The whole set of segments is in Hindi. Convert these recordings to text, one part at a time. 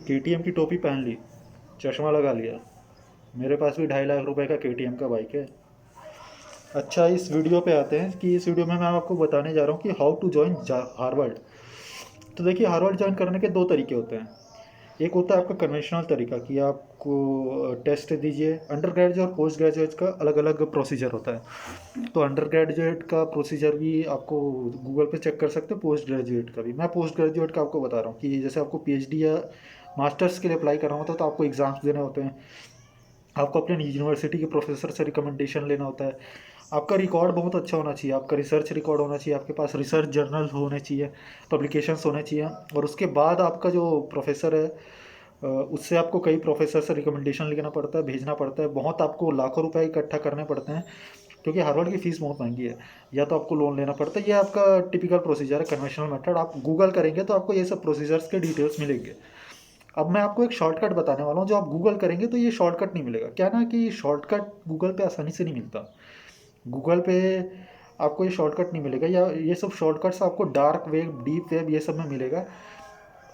केटीएम की टोपी पहन ली, चश्मा लगा लिया। मेरे पास भी 2.5 लाख रुपए का केटीएम का बाइक है। अच्छा, इस वीडियो पे आते हैं कि इस वीडियो में मैं आपको बताने जा रहा हूँ कि हाउ टू ज्वाइन हार्वर्ड। तो देखिए, हार्वर्ड ज्वाइन करने के दो तरीके होते हैं। एक होता है आपका कन्वेंशनल तरीका कि आपको टेस्ट दीजिए। अंडर ग्रेजुएट और पोस्ट ग्रेजुएट का अलग अलग प्रोसीजर होता है। तो अंडर ग्रेजुएट का प्रोसीजर भी आपको गूगल पे चेक कर सकते हैं, पोस्ट ग्रेजुएट का भी। मैं पोस्ट ग्रेजुएट का आपको बता रहा हूँ कि जैसे आपको पीएचडी या मास्टर्स के लिए अप्लाई करना होता है तो आपको एग्ज़ाम्स देने होते हैं। आपको अपने यूनिवर्सिटी के प्रोफेसर से रिकमेंडेशन लेना होता है। आपका रिकॉर्ड बहुत अच्छा होना चाहिए, आपका रिसर्च रिकॉर्ड होना चाहिए, आपके पास रिसर्च जर्नल होने चाहिए, पब्लिकेशंस होने चाहिए। और उसके बाद आपका जो प्रोफेसर है उससे आपको कई प्रोफेसर से रिकमेंडेशन लेना पड़ता है, भेजना पड़ता है। बहुत आपको लाखों रुपए इकट्ठा करने पड़ते हैं क्योंकि हार्वर्ड की फ़ीस बहुत महंगी है। या तो आपको लोन लेना पड़ता है, ये आपका टिपिकल प्रोसीजर है, कन्वेंशनल मेथड। आप गूगल करेंगे तो आपको ये सब प्रोसीजर्स के डिटेल्स मिलेंगे। अब मैं आपको एक शॉर्टकट बताने वाला हूँ, जो आप गूगल करेंगे तो ये शॉर्टकट नहीं मिलेगा। क्या ना कि शॉर्टकट गूगल पे आसानी से नहीं मिलता। गूगल पे आपको ये शॉर्टकट नहीं मिलेगा, या ये सब शॉर्टकट्स आपको डार्क वेब, डीप वेब, ये सब में मिलेगा।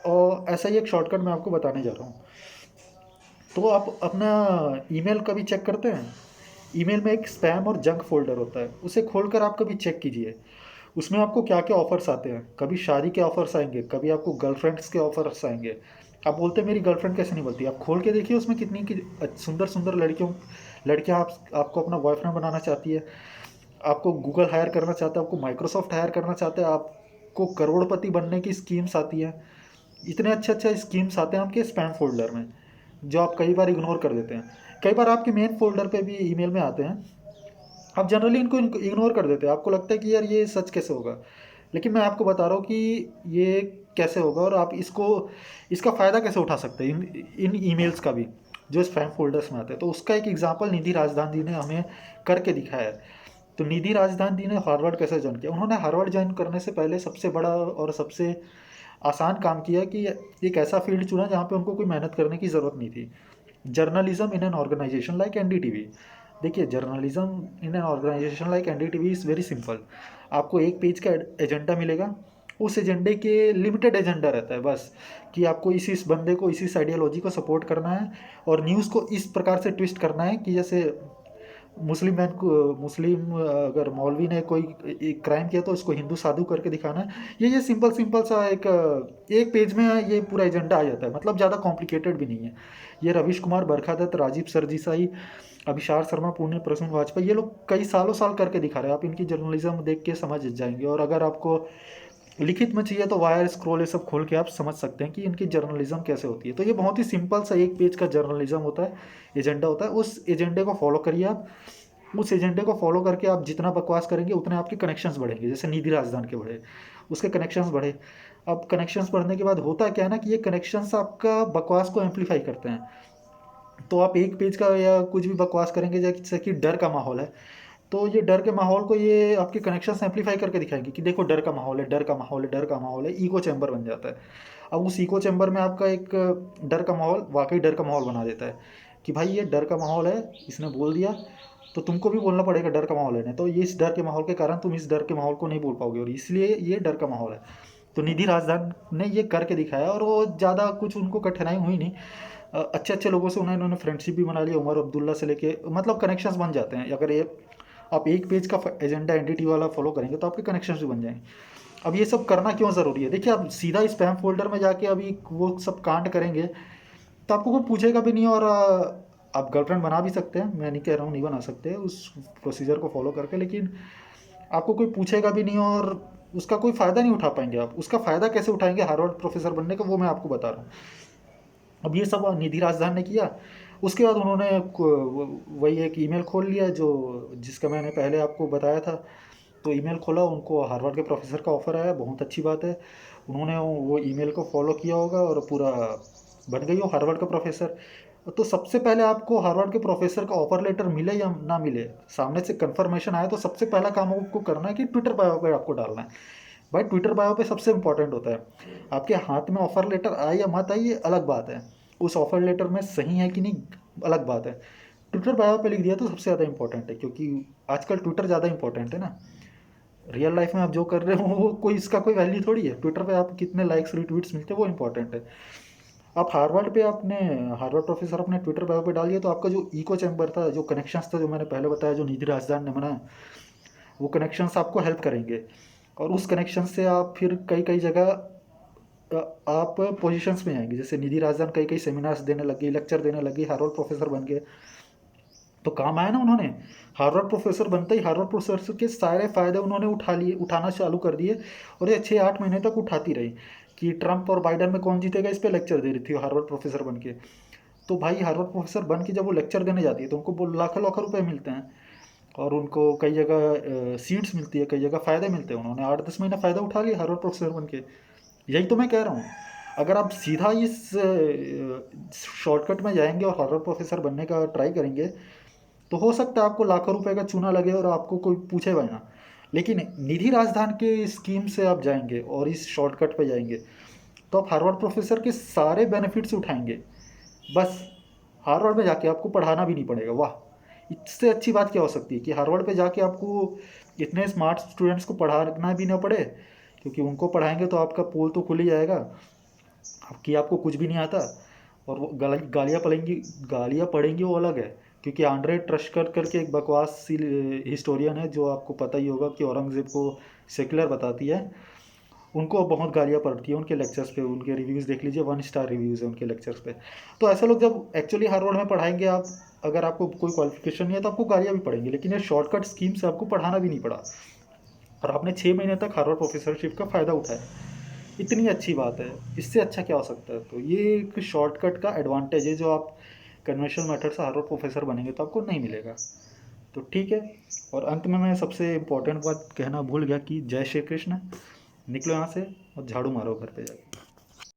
और ऐसा ही एक शॉर्टकट मैं आपको बताने जा रहा हूँ। तो आप अपना ईमेल कभी चेक करते हैं? ईमेल में एक स्पैम और जंक फोल्डर होता है, उसे खोलकर आप कभी चेक कीजिए। उसमें आपको क्या क्या ऑफर्स आते हैं। कभी शादी के ऑफर्स आएंगे, कभी आपको गर्लफ्रेंड्स के ऑफर्स आएंगे। आप बोलते हैं मेरी गर्लफ्रेंड कैसे नहीं बोलती, आप खोल के देखिए उसमें कितनी की सुंदर सुंदर लड़कियां आपको अपना बॉयफ्रेंड बनाना चाहती है, आपको गूगल हायर करना चाहता है, आपको माइक्रोसॉफ्ट हायर करना चाहता है, आपको करोड़पति बनने की स्कीम्स आती हैं। इतने अच्छे अच्छे स्कीम्स आते हैं आपके स्पैम फोल्डर में, जो आप कई बार इग्नोर कर देते हैं। कई बार आपके मेन फोल्डर पे भी ईमेल में आते हैं, आप जनरली इनको इग्नोर कर देते हैं। आपको लगता है कि यार ये सच कैसे होगा, लेकिन मैं आपको बता रहा हूँ कि ये कैसे होगा और आप इसका फ़ायदा कैसे उठा सकते हैं इन ईमेल्स का भी, जो स्पैम फोल्डर्स में आते हैं। तो उसका एक एग्जांपल निधि राजदान जी ने हमें करके दिखाया है। तो निधि राजदान जी ने हार्वर्ड कैसे ज्वाइन किया। उन्होंने हार्वर्ड ज्वाइन करने से पहले सबसे बड़ा और सबसे आसान काम किया कि एक ऐसा फील्ड चुना जहाँ पे उनको कोई मेहनत करने की ज़रूरत नहीं थी। Journalism in an organization like NDTV. देखिए, journalism in an organization like NDTV is very simple. आपको एक पेज का एजेंडा मिलेगा, उस एजेंडे के लिमिटेड एजेंडा रहता है बस, कि आपको इस बंदे को इस आइडियोलॉजी को सपोर्ट करना है और न्यूज़ को इस प्रकार से ट्विस्ट करना है कि जैसे मुस्लिम अगर मौलवी ने कोई एक क्राइम किया तो उसको हिंदू साधु करके दिखाना है। ये सिंपल सिंपल सा एक पेज में ये पूरा एजेंडा आ जाता है, मतलब ज़्यादा कॉम्प्लिकेटेड भी नहीं है। ये रवीश कुमार, बरखा दत्त, राजीव सरदेसाई, अभिषार शर्मा, पुण्य प्रसून वाजपेयी, ये लोग कई सालों साल करके दिखा रहे हैं। आप इनकी जर्नलिज्म देख के समझ जाएंगे। और अगर आपको लिखित में चाहिए तो वायर स्क्रॉल ये सब खोल के आप समझ सकते हैं कि इनकी जर्नलिज्म कैसे होती है। तो ये बहुत ही सिंपल सा एक पेज का जर्नलिज्म होता है, एजेंडा होता है। उस एजेंडे को फॉलो करिए आप। उस एजेंडे को फॉलो करके आप जितना बकवास करेंगे उतने आपके कनेक्शंस बढ़ेंगे। जैसे निधि राजदान के बढ़े, उसके कनेक्शंस बढ़े। अब कनेक्शंस बढ़ने के बाद होता क्या है ना कि ये कनेक्शंस आपका बकवास को एम्पलीफाई करते हैं। तो आप एक पेज का या कुछ भी बकवास करेंगे जैसे कि डर का माहौल है, तो ये डर के माहौल को ये आपके कनेक्शंस एम्पलीफाई करके दिखाएंगे कि देखो डर का माहौल है, डर का माहौल है, डर का माहौल है। ईको चैम्बर बन जाता है। अब उस ईको चैम्बर में आपका एक डर का माहौल वाकई डर का माहौल बना देता है कि भाई ये डर का माहौल है, इसने बोल दिया तो तुमको भी बोलना पड़ेगा डर का माहौल है। नहीं तो ये इस डर के माहौल के कारण तुम इस डर के माहौल को नहीं बोल पाओगे, और इसलिए ये डर का माहौल है। तो निधि राजदान ने ये करके दिखाया और वो ज़्यादा कुछ उनको कठिनाई हुई नहीं। अच्छे अच्छे लोगों से उन्होंने फ्रेंडशिप भी बना ली, उमर अब्दुल्ला से लेके, मतलब कनेक्शंस बन जाते हैं। अगर ये आप एक पेज का एजेंडा एनडीटी वाला फॉलो करेंगे तो आपके कनेक्शंस भी बन जाएंगे। अब ये सब करना क्यों ज़रूरी है? देखिए, आप सीधा स्पैम फोल्डर में जाके अभी वो सब कांड करेंगे तो आपको कोई पूछेगा भी नहीं। और आप गर्लफ्रेंड बना भी सकते हैं, मैं नहीं कह रहा हूँ नहीं बना सकते उस प्रोसीजर को फॉलो करके, लेकिन आपको कोई पूछेगा भी नहीं और उसका कोई फ़ायदा नहीं उठा पाएंगे आप। उसका फ़ायदा कैसे उठाएंगे हार्वर्ड प्रोफेसर बनने का, वो मैं आपको बता रहा हूँ। अब ये सब निधि राजदान ने किया। उसके बाद उन्होंने वही एक ईमेल खोल लिया जो जिसका मैंने पहले आपको बताया था। तो ईमेल खोला, उनको हार्वर्ड के प्रोफेसर का ऑफ़र आया, बहुत अच्छी बात है। उन्होंने वो ईमेल को फॉलो किया होगा और पूरा बन गई हो हार्वर्ड का प्रोफेसर। तो सबसे पहले आपको हार्वर्ड के प्रोफेसर का ऑफर लेटर मिले या ना मिले, सामने से कंफर्मेशन आया तो सबसे पहला काम आपको करना है कि ट्विटर बायो पे आपको डालना है। भाई, ट्विटर बायो पे सबसे इंपॉर्टेंट होता है। आपके हाथ में ऑफर लेटर आए या मत आए ये अलग बात है, उस ऑफर लेटर में सही है कि नहीं अलग बात है। ट्विटर बायो पे लिख दिया तो सबसे ज़्यादा इंपॉर्टेंट है, क्योंकि आजकल ट्विटर ज़्यादा इंपॉर्टेंट है ना। रियल लाइफ में आप जो कर रहे हो वो कोई इसका कोई वैल्यू थोड़ी है। ट्विटर पे आप कितने लाइक्स रिट्वीट्स मिलते हैं वो इंपॉर्टेंट है। आप हार्वर्ड पे आपने हार्वर्ड प्रोफेसर अपने ट्विटर पे डालिए तो आपका जो इको चैम्बर था, जो कनेक्शंस था, जो मैंने पहले बताया, जो निधि राजदान ने बनाया, वो कनेक्शंस आपको हेल्प करेंगे। और उस कनेक्शन से आप फिर कई कई जगह आप पोजीशंस में आएंगे। जैसे निधि राजदान कई कई सेमिनार्स देने लगी, लेक्चर देने लगी, हार्वर्ड प्रोफेसर बन गए, तो काम आया ना उन्होंने। हार्वर्ड प्रोफेसर बनते ही हार्वर्ड प्रोफेसर के सारे फ़ायदे उन्होंने उठाना चालू कर दिए। और ये 6-8 महीने तक उठाती रही कि ट्रंप और बाइडन में कौन जीतेगा, इस पे लेक्चर दे रही थी हार्वर्ड प्रोफेसर बन के। तो भाई हार्वर्ड प्रोफेसर बन के जब वो लेक्चर देने जाती है तो उनको वो लाखों लाखों रुपए मिलते हैं, और उनको कई जगह सीट्स मिलती है, कई जगह फ़ायदे मिलते हैं। उन्होंने 8-10 महीने फ़ायदा उठा लिया हार्वर्ड प्रोफेसर बन के। यही तो मैं कह रहा हूँ। अगर आप सीधा इस शॉर्टकट में जाएंगे और हार्वर्ड प्रोफेसर बनने का ट्राई करेंगे तो हो सकता है आपको लाखों रुपए का चूना लगे और आपको कोई पूछे ना। लेकिन निधि राजधान के स्कीम से आप जाएंगे और इस शॉर्टकट पे जाएंगे तो आप हार्वर्ड प्रोफेसर के सारे बेनिफिट्स उठाएंगे। बस हार्वर्ड में जाके आपको पढ़ाना भी नहीं पड़ेगा। वाह, इससे अच्छी बात क्या हो सकती है कि हार्वर्ड पे जाके आपको इतने स्मार्ट स्टूडेंट्स को पढ़ाना भी ना पड़े, क्योंकि उनको पढ़ाएंगे तो आपका पोल तो खुल ही जाएगा कि आपको कुछ भी नहीं आता। और वो गालियाँ पड़ेंगी, गालियाँ पड़ेंगी वो अलग है, क्योंकि आंड्रे ट्रशकर करके एक बकवास हिस्टोरियन है जो आपको पता ही होगा कि औरंगज़ेब को सेकुलर बताती है। उनको बहुत गालियाँ पड़ती है उनके लेक्चर्स पे, उनके रिव्यूज़ देख लीजिए, 1 स्टार रिव्यूज़ है उनके लेक्चर्स पे। तो ऐसे लोग जब एक्चुअली हार्वर्ड में पढ़ाएंगे, आप अगर आपको कोई क्वालिफिकेशन नहीं है तो आपको गालियाँ भी पड़ेंगी, लेकिन ये शॉर्टकट स्कीम से आपको पढ़ाना भी नहीं पड़ा और आपने 6 महीने तक हार्वर्ड प्रोफेसरशिप का फ़ायदा उठाया। इतनी अच्छी बात है, इससे अच्छा क्या हो सकता है। तो ये एक शॉर्टकट का एडवांटेज है जो आप कन्वेंशनल मेथड से हार्वर्ड प्रोफेसर बनेंगे तो आपको नहीं मिलेगा। तो ठीक है। और अंत में मैं सबसे इम्पोर्टेंट बात कहना भूल गया कि जय श्री कृष्ण। निकलो यहाँ से और झाड़ू मारो घर पे जाके।